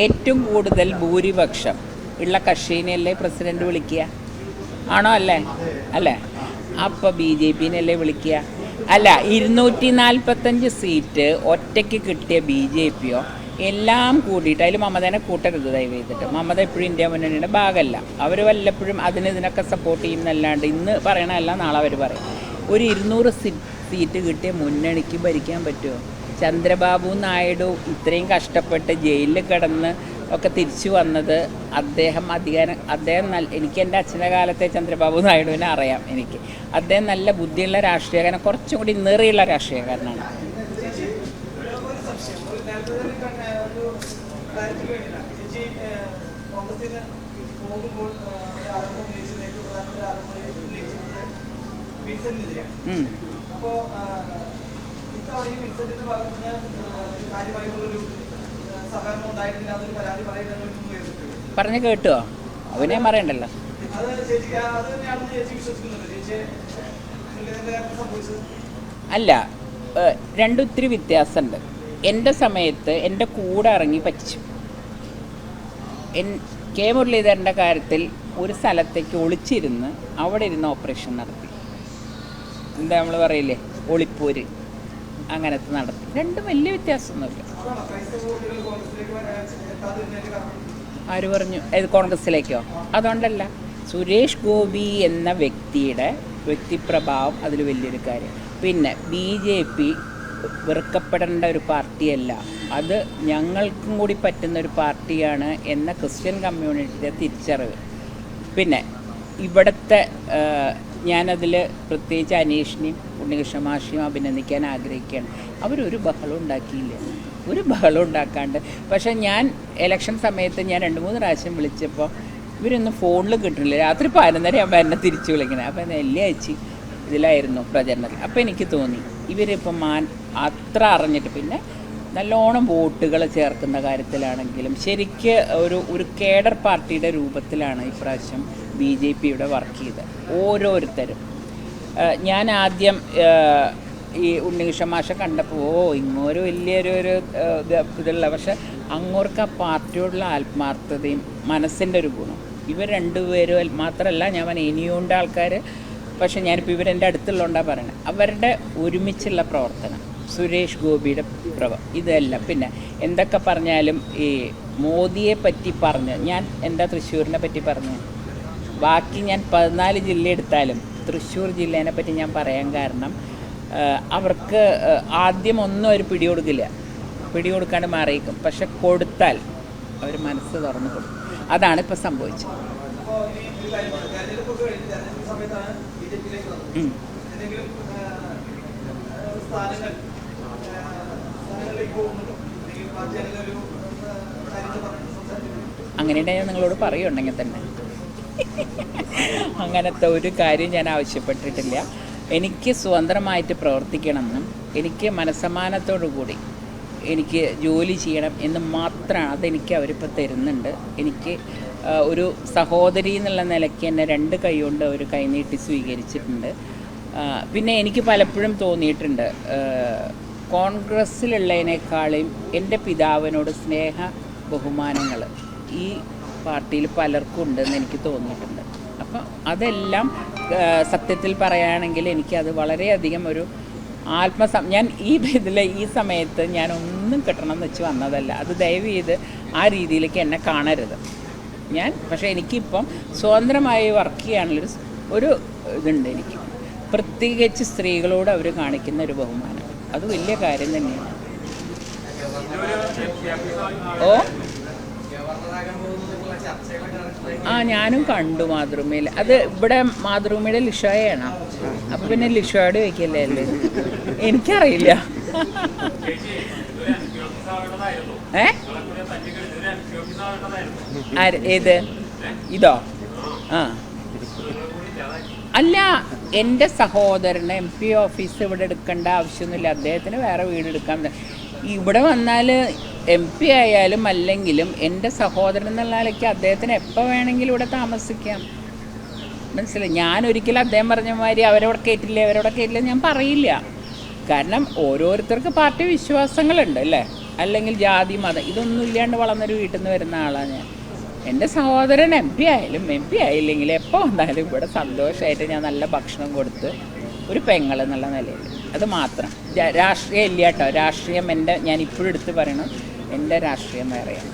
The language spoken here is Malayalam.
ഏറ്റവും കൂടുതൽ ഭൂരിപക്ഷം ഉള്ള കക്ഷിനെയല്ലേ പ്രസിഡന്റ് വിളിക്കുക? ആണോ? അല്ലേ? അപ്പോൾ ബി ജെ പിന്നല്ലേ വിളിക്കുക? അല്ല, 245 സീറ്റ് ഒറ്റയ്ക്ക് കിട്ടിയ ബി ജെ പിയോ എല്ലാം കൂടിയിട്ട്, അതിൽ മമതേനെ കൂട്ടരുത് ദയവ് ചെയ്തിട്ട്. മമത എപ്പോഴും ഇന്ത്യ മുന്നണിയുടെ ഭാഗമല്ല. അവർ വല്ലപ്പോഴും ഇതിനൊക്കെ സപ്പോർട്ട് ചെയ്യുന്നല്ലാണ്ട് ഇന്ന് പറയണമല്ല നാളെ അവർ പറയും. ഒരു 200 സീറ്റ് കിട്ടിയ മുന്നണിക്ക് ഭരിക്കാൻ പറ്റുമോ? ചന്ദ്രബാബു നായിഡു ഇത്രയും കഷ്ടപ്പെട്ട് ജയിലിൽ കിടന്ന് ഒക്കെ തിരിച്ചു വന്നത് അദ്ദേഹം എനിക്ക് എൻ്റെ അച്ഛൻ്റെ കാലത്തെ ചന്ദ്രബാബു നായിഡുവിനെ അറിയാം. എനിക്ക് അദ്ദേഹം നല്ല ബുദ്ധിയുള്ള രാഷ്ട്രീയക്കാരൻ, കുറച്ചും കൂടി നിറയുള്ള രാഷ്ട്രീയക്കാരനാണ്. പറഞ്ഞു കേട്ടോ? അവനെ പറയണ്ടല്ലോ. അല്ല, രണ്ടും ഒത്തിരി വ്യത്യാസമുണ്ട്. എൻ്റെ സമയത്ത് എൻ്റെ കൂടെ ഇറങ്ങി പറ്റിച്ചു. കെ മുരളീധരൻ്റെ കാര്യത്തിൽ ഒരു സ്ഥലത്തേക്ക് ഒളിച്ചിരുന്ന് അവിടെ ഇരുന്ന് ഓപ്പറേഷൻ നടത്തി. എന്താ നമ്മൾ പറയില്ലേ, ഒളിപ്പോര്, അങ്ങനത്തെ നടത്തി. രണ്ടും വലിയ വ്യത്യാസമൊന്നുമില്ല. ആര് പറഞ്ഞു? കോൺഗ്രസ്സിലേക്കോ? അതുകൊണ്ടല്ല, സുരേഷ് ഗോപി എന്ന വ്യക്തിയുടെ വ്യക്തിപ്രഭാവം അതിൽ വലിയൊരു കാര്യം. പിന്നെ ബി ജെ പി വെറുക്കപ്പെടേണ്ട ഒരു പാർട്ടിയല്ല, അത് ഞങ്ങൾക്കും കൂടി പറ്റുന്ന ഒരു പാർട്ടിയാണ് എന്ന ക്രിസ്ത്യൻ കമ്മ്യൂണിറ്റിയുടെ തിരിച്ചറിവ്. പിന്നെ ഇവിടുത്തെ ഞാനതിൽ പ്രത്യേകിച്ച് അനീഷിനെയും ഉണ്ണികൃഷ്ണ മാഷിയും അഭിനന്ദിക്കാൻ ആഗ്രഹിക്കുകയാണ്. അവരൊരു ബഹളം ഉണ്ടാക്കിയില്ല, ഒരു ബഹളം ഉണ്ടാക്കാണ്ട്. പക്ഷേ ഞാൻ ഇലക്ഷൻ സമയത്ത് ഞാൻ 2-3 പ്രാവശ്യം വിളിച്ചപ്പോൾ ഇവരൊന്നും ഫോണിൽ കിട്ടുന്നില്ല. രാത്രി 11:30 ആകുമ്പോൾ എന്നെ തിരിച്ചു വിളിക്കണേ. അപ്പോൾ വെള്ളിയാഴ്ച ഇതിലായിരുന്നു പ്രചരണത്തിൽ. അപ്പോൾ എനിക്ക് തോന്നി ഇവരിപ്പം അത്ര അറിഞ്ഞിട്ട്, പിന്നെ നല്ലോണം വോട്ടുകൾ ചേർക്കുന്ന കാര്യത്തിലാണെങ്കിലും ശരിക്ക് ഒരു കേഡർ പാർട്ടിയുടെ രൂപത്തിലാണ് ഇപ്രാവശ്യം ബി ജെ പി ഇവിടെ വർക്ക് ചെയ്തത്. ഓരോരുത്തരും ഞാൻ ആദ്യം ഈ ഉണ്ണികൃഷ്ണ മാഷ കണ്ടപ്പോൾ ഇങ്ങോരു വലിയൊരു ഇതുള്ള, പക്ഷെ അങ്ങോർക്ക് ആ പാർട്ടിയോടുള്ള ആത്മാർത്ഥതയും മനസ്സിൻ്റെ ഒരു ഗുണം. ഇവർ രണ്ടുപേരും മാത്രമല്ല, ഞാൻ ഇനിയുണ്ട് ആൾക്കാർ, പക്ഷെ ഞാനിപ്പോൾ ഇവരെൻ്റെ അടുത്തുള്ളതുകൊണ്ടാണ് പറയണത്. അവരുടെ ഒരുമിച്ചുള്ള പ്രവർത്തനം, സുരേഷ് ഗോപിയുടെ ഇതെല്ലാം. പിന്നെ എന്തൊക്കെ പറഞ്ഞാലും ഈ മോദിയെ പറ്റി പറഞ്ഞ് ഞാൻ എന്താ തൃശ്ശൂരിനെ പറ്റി പറഞ്ഞു, ബാക്കി ഞാൻ 14 ജില്ല എടുത്താലും തൃശ്ശൂർ ജില്ലേനെ പറ്റി ഞാൻ പറയാൻ കാരണം അവർക്ക് ആദ്യം ഒന്നും അവർ പിടികൊടുക്കാണ്ട് മാറിയിരിക്കും. പക്ഷെ കൊടുത്താൽ അവർ മനസ്സ് തുറന്നു കൊടുക്കും. അതാണ് ഇപ്പോൾ സംഭവിച്ചത്. അങ്ങനെയുണ്ടെങ്കിൽ ഞാൻ നിങ്ങളോട് പറയുന്നുണ്ടെങ്കിൽ തന്നെ അങ്ങനത്തെ ഒരു കാര്യം ഞാൻ ആവശ്യപ്പെട്ടിട്ടില്ല. എനിക്ക് സ്വതന്ത്രമായിട്ട് പ്രവർത്തിക്കണമെന്നും എനിക്ക് മനസ്സമാനത്തോടു കൂടി എനിക്ക് ജോലി ചെയ്യണം എന്ന് മാത്രമാണ്. അതെനിക്ക് അവരിപ്പോൾ തരുന്നുണ്ട്. എനിക്ക് ഒരു സഹോദരി എന്നുള്ള നിലയ്ക്ക് എന്നെ 2 കൈ കൊണ്ട് അവർ കൈനീട്ടി സ്വീകരിച്ചിട്ടുണ്ട്. പിന്നെ എനിക്ക് പലപ്പോഴും തോന്നിയിട്ടുണ്ട് കോൺഗ്രസ്സിലുള്ളതിനേക്കാളും എൻ്റെ പിതാവിനോട് സ്നേഹ ബഹുമാനങ്ങൾ ഈ പാർട്ടിയിൽ പലർക്കും ഉണ്ടെന്ന് എനിക്ക് തോന്നിയിട്ടുണ്ട്. അപ്പം അതെല്ലാം സത്യത്തിൽ പറയുകയാണെങ്കിൽ എനിക്കത് വളരെയധികം ഒരു ഞാൻ ഈ സമയത്ത് ഞാനൊന്നും കിട്ടണം എന്ന് വെച്ച് വന്നതല്ല. അത് ദയവ് ചെയ്ത് ആ രീതിയിലേക്ക് എന്നെ കാണരുത്. പക്ഷേ എനിക്കിപ്പം സ്വതന്ത്രമായി വർക്ക് ചെയ്യാനുള്ളൊരു ഇതുണ്ട് എനിക്ക്. പ്രത്യേകിച്ച് സ്ത്രീകളോട് അവർ കാണിക്കുന്ന ഒരു ബഹുമാനം, അത് വലിയ കാര്യം തന്നെയാണ്. ഞാനും കണ്ടു മാതൃഭൂമിയിൽ. അത് ഇവിടെ മാതൃഭൂമിയുടെ ലിഷോയാണ്. അപ്പം പിന്നെ ലിഷോയോട് ചോദിക്കല്ലേ അല്ലേ, എനിക്കറിയില്ല. ഏത് ഇതോ? അല്ല, എൻ്റെ സഹോദരന് MP ഓഫീസ് ഇവിടെ എടുക്കേണ്ട ആവശ്യമൊന്നുമില്ല. അദ്ദേഹത്തിന് വേറെ വീട് എടുക്കാൻ. ഇവിടെ വന്നാൽ MP ആയാലും അല്ലെങ്കിലും എൻ്റെ സഹോദരൻ എന്നുള്ള നിലയ്ക്ക് അദ്ദേഹത്തിന് എപ്പോൾ വേണമെങ്കിലും ഇവിടെ താമസിക്കാം. മനസ്സിലായി? ഞാനൊരിക്കലും അദ്ദേഹം പറഞ്ഞ മാതിരി അവരവിടെ കയറ്റില്ല ഞാൻ പറയില്ല. കാരണം ഓരോരുത്തർക്ക് പാർട്ടി വിശ്വാസങ്ങളുണ്ട് അല്ലേ. അല്ലെങ്കിൽ ജാതി മതം ഇതൊന്നും ഇല്ലാണ്ട് വളർന്നൊരു വീട്ടിൽ നിന്ന് വരുന്ന ആളാണ് ഞാൻ. എൻ്റെ സഹോദരൻ MP ആയാലും MP ആയില്ലെങ്കിൽ എപ്പോൾ വന്നാലും ഇവിടെ സന്തോഷമായിട്ട് ഞാൻ നല്ല ഭക്ഷണം കൊടുത്ത് ഒരു പെങ്ങൾ എന്നുള്ള നിലയിൽ അത് മാത്രം. രാഷ്ട്രീയം ഇല്ല കേട്ടോ. രാഷ്ട്രീയം ഞാൻ ഇപ്പോഴും എടുത്ത് പറയണം, എൻ്റെ രാഷ്ട്രീയം വേറെയാണ്.